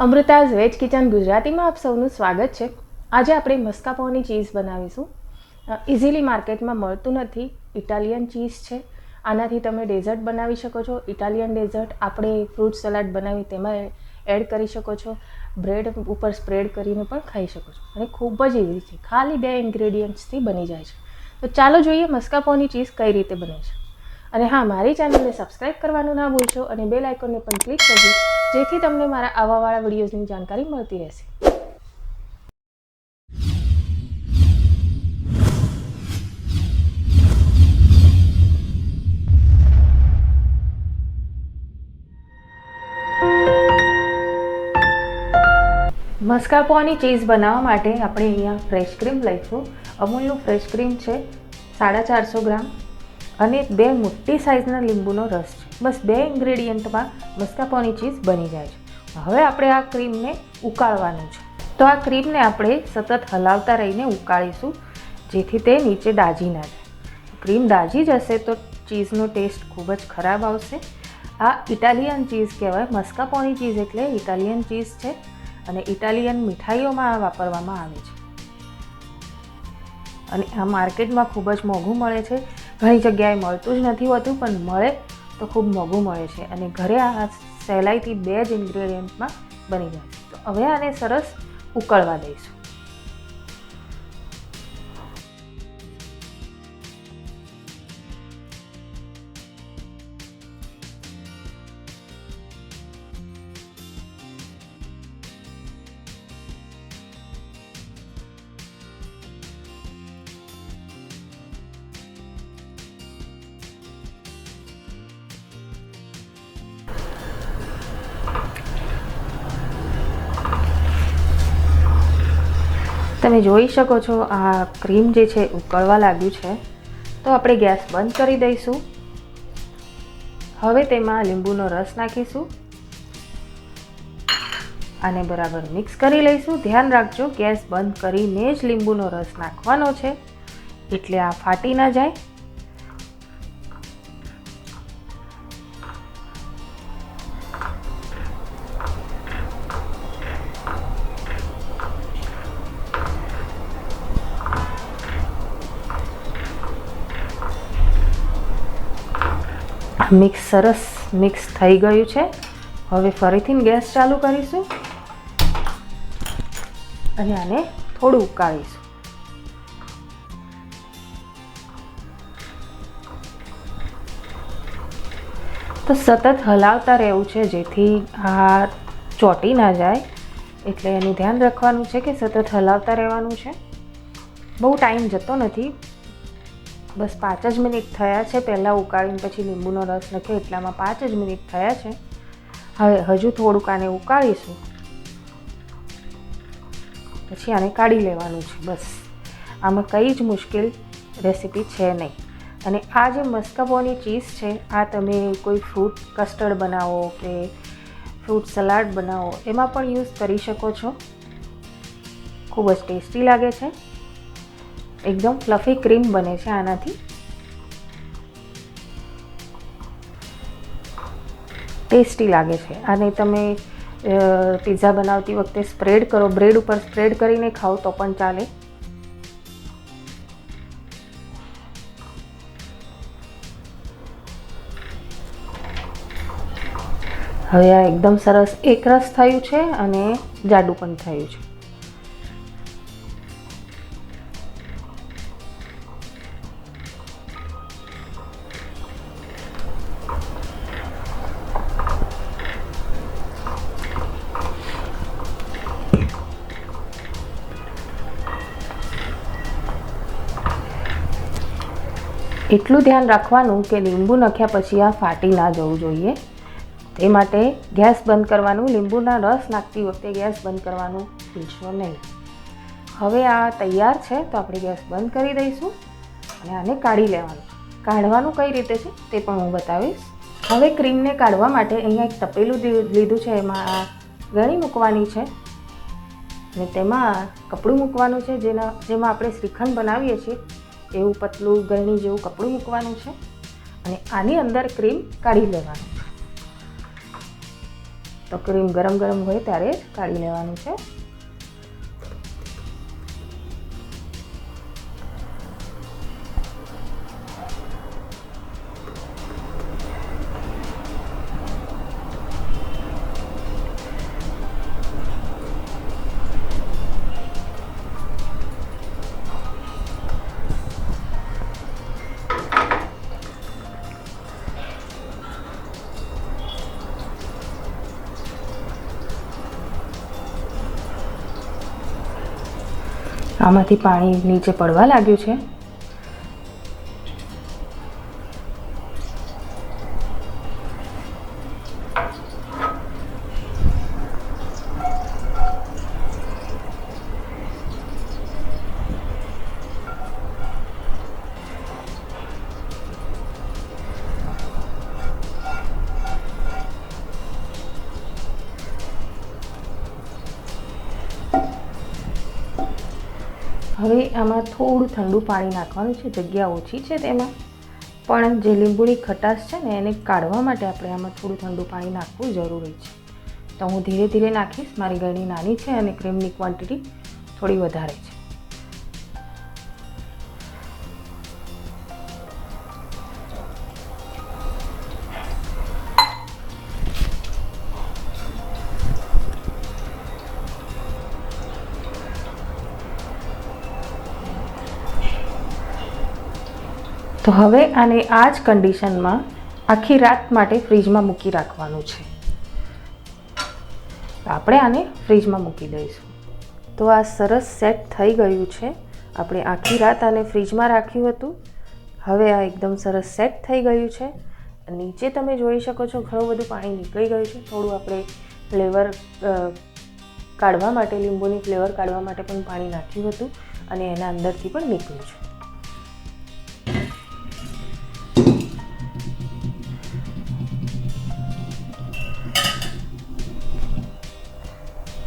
અમૃતાઝ veg kitchen ગુજરાતીમાં આપ સૌનું સ્વાગત છે. આજે આપણે મસ્કાપોની ચીઝ બનાવીશું. ઇઝીલી માર્કેટમાં મળતું નથી. ઇટાલિયન ચીઝ છે. આનાથી તમે ડેઝર્ટ બનાવી શકો છો. ઇટાલિયન ડેઝર્ટ આપણે ફ્રૂટ સલાડ બનાવી તેમાં એડ કરી શકો છો. બ્રેડ ઉપર સ્પ્રેડ કરીને પણ ખાઈ શકો છો અને ખૂબ જ ઇઝી છે. ખાલી 2 ઇન્ગ્રેડિયન્ટ્સથી બની જાય છે. તો ચાલો જોઈએ મસ્કાપોની ચીઝ કઈ રીતે બને છે. અને હા, મારી ચેનલને સબસ્ક્રાઈબ કરવાનું ના ભૂલશો અને બેલ આઇકોનને પણ ક્લિક કરજો, જેથી તમને મારા આવાવાળા વિડીયોઝની જાણકારી મળતી રહેશે. મસ્કાપોની ચીઝ બનાવવા માટે આપણે અહીંયા ફ્રેશ ક્રીમ લઈશું. અમૂલનું ફ્રેશ ક્રીમ છે 450 ગ્રામ અને 2 મોટી સાઇઝના લીંબુનો રસ છે. બસ 2 ઇન્ગ્રેડિયન્ટમાં મસ્કાપોની ચીઝ બની જાય છે. હવે આપણે આ ક્રીમને ઉકાળવાનું છે. તો આ ક્રીમને આપણે સતત હલાવતા રહીને ઉકાળીશું, જેથી તે નીચે દાજી ના જાય. ક્રીમ દાજી જશે તો ચીઝનો ટેસ્ટ ખૂબ જ ખરાબ આવશે. આ ઇટાલિયન ચીઝ કહેવાય. મસ્કાપોની ચીઝ એટલે ઇટાલિયન ચીઝ છે અને ઇટાલિયન મીઠાઈઓમાં વાપરવામાં આવે છે. અને આ માર્કેટમાં ખૂબ જ મોંઘું મળે છે. ઘણી જગ્યાએ મળતું જ નથી હોતું, પણ મળે તો ખૂબ મોંઘું મળે છે. અને ઘરે આ સહેલાઈથી 2 જ ઇન્ગ્રેડિયન્ટમાં બની જાય છે. તો હવે આને સરસ ઉકળવા દઈશું. તમે જોઈ શકો છો આ ક્રીમ જે છે ઉકળવા લાગ્યું છે. તો આપણે ગેસ બંધ કરી દઈશું. હવે તેમાં લીંબુનો રસ નાખીશું. આને બરાબર મિક્સ કરી લઈશું. ધ્યાન રાખજો, ગેસ બંધ કરીને જ લીંબુનો રસ નાખવાનો છે, એટલે આ ફાટી ના જાય. સરસ મિક્સ થઈ ગયું છે. હવે ફરીથી ગેસ ચાલુ કરીશું અને આને થોડું ઉકાળીશું. તો સતત હલાવતા રહેવું છે, જેથી આ ચોંટી ના જાય. એટલે એનું ધ્યાન રાખવાનું છે કે સતત હલાવતા રહેવાનું છે. બહુ ટાઈમ જતો નથી. બસ 5 જ મિનિટ થયા છે. પહેલાં ઉકાળીને પછી લીંબુનો રસ નાખ્યો એટલામાં 5 જ મિનિટ થયા છે. હવે હજુ થોડુંક આને ઉકાળીશું, પછી આને કાઢી લેવાનું છે. બસ આમાં કંઈ જ મુશ્કેલ રેસીપી છે નહીં. અને આ જે મસ્કાપોની ચીઝ છે, આ તમે કોઈ ફ્રૂટ કસ્ટર્ડ બનાવો કે ફ્રૂટ સલાડ બનાવો, એમાં પણ યુઝ કરી શકો છો. ખૂબ જ ટેસ્ટી લાગે છે. એકદમ ફ્લફી ક્રીમ બને છે આનાથી. ટેસ્ટી લાગે છે. આને તમે પિઝા બનાવતી વખતે સ્પ્રેડ કરો, બ્રેડ ઉપર સ્પ્રેડ કરીને ખાઓ તો પણ ચાલે. હવે આ એકદમ સરસ એકરસ થયું છે અને જાડું પણ થયું છે. એટલું ધ્યાન રાખવાનું કે લીંબુ નાખ્યા પછી આ ફાટી ના જવું જોઈએ. તે માટે ગેસ બંધ કરવાનું. લીંબુના રસ નાખતી વખતે ગેસ બંધ કરવાનું ભૂલશો નહીં. હવે આ તૈયાર છે, તો આપણે ગેસ બંધ કરી દઈશું અને આને કાઢી લેવાનું. કાઢવાનું કઈ રીતે છે તે પણ હું બતાવીશ. હવે ક્રીમને કાઢવા માટે અહીંયા એક તપેલું લીધું છે. એમાં ગળી મૂકવાની છે અને તેમાં કપડું મૂકવાનું છે. જેમાં આપણે શ્રીખંડ બનાવીએ છીએ એવું પતલું ગળણી જેવું કપડું મૂકવાનું છે અને આની અંદર ક્રીમ કાઢી લેવાનું છે. તો ક્રીમ ગરમ ગરમ હોય ત્યારે જ કાઢી લેવાનું છે. આમાંથી પાણી નીચે પડવા લાગ્યું છે. હવે આમાં થોડું ઠંડુ પાણી નાખવાનું છે. જગ્યા ઓછી છે તેમાં, પણ જે લીંબુની ખટાશ છે ને એને કાઢવા માટે આપણે આમાં થોડું ઠંડુ પાણી નાખવું જરૂરી છે. તો હું ધીરે ધીરે નાખીશ. મારી ગળણી નાની છે અને ક્રીમની ક્વોન્ટિટી થોડી વધારે છે. તો હવે આને આ જ કન્ડિશનમાં આખી રાત માટે ફ્રીજમાં મૂકી રાખવાનું છે. તો આપણે આને ફ્રીજમાં મૂકી દઈશું. તો આ સરસ સેટ થઈ ગયું છે. આપણે આખી રાત આને ફ્રીજમાં રાખ્યું હતું. હવે આ એકદમ સરસ સેટ થઈ ગયું છે. નીચે તમે જોઈ શકો છો ઘણું બધું પાણી નીકળી ગયું છે. થોડું આપણે ફ્લેવર કાઢવા માટે, લીંબુની ફ્લેવર કાઢવા માટે પણ પાણી નાખ્યું હતું અને એના અંદરથી પણ નીકળ્યું છે.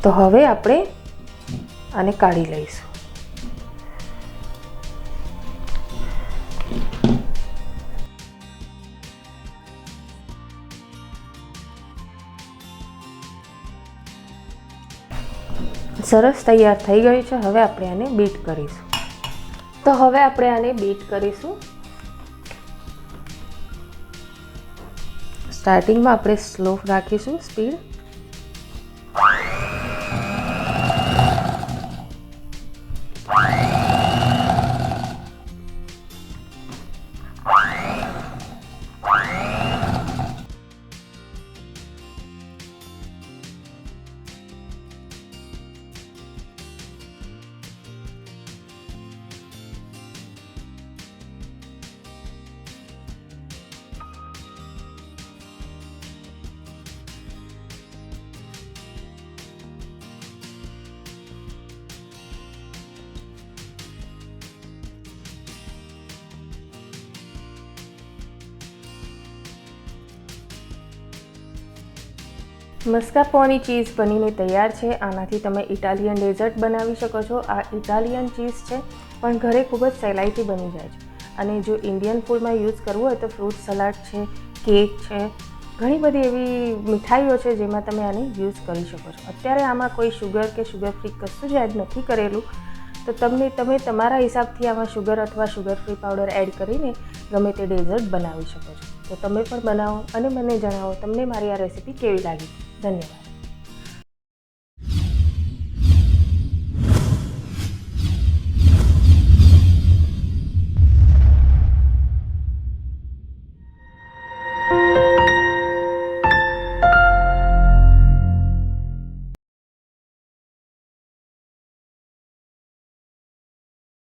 તો હવે આપણે આને કાઢી લઈશું. સરસ તૈયાર થઈ ગયું છે. હવે આપણે આને બીટ કરીશું. તો હવે આપણે આને બીટ કરીશું. સ્ટાર્ટિંગમાં આપણે સ્લો રાખીશું સ્પીડ. મસ્કાર્પોની ચીઝ બનીને તૈયાર છે. આનાથી તમે ઇટાલિયન ડેઝર્ટ બનાવી શકો છો. આ ઇટાલિયન ચીઝ છે પણ ઘરે ખૂબ જ સહેલાઈથી બની જાય છે. અને જો ઇન્ડિયન ફૂડમાં યુઝ કરવું હોય તો ફ્રૂટ સલાડ છે, કેક છે, ઘણી બધી એવી મીઠાઈઓ છે જેમાં તમે આને યુઝ કરી શકો છો. અત્યારે આમાં કોઈ શુગર કે શુગર ફ્રી કશું જ એડ નથી કરેલું. તો તમે તમારા હિસાબથી આમાં શુગર અથવા શુગર ફ્રી પાવડર એડ કરીને ગમે તે ડેઝર્ટ બનાવી શકો છો. તો તમે પણ બનાવો અને મને જણાવો તમને મારી આ રેસીપી કેવી લાગી. ધન્યવાદ.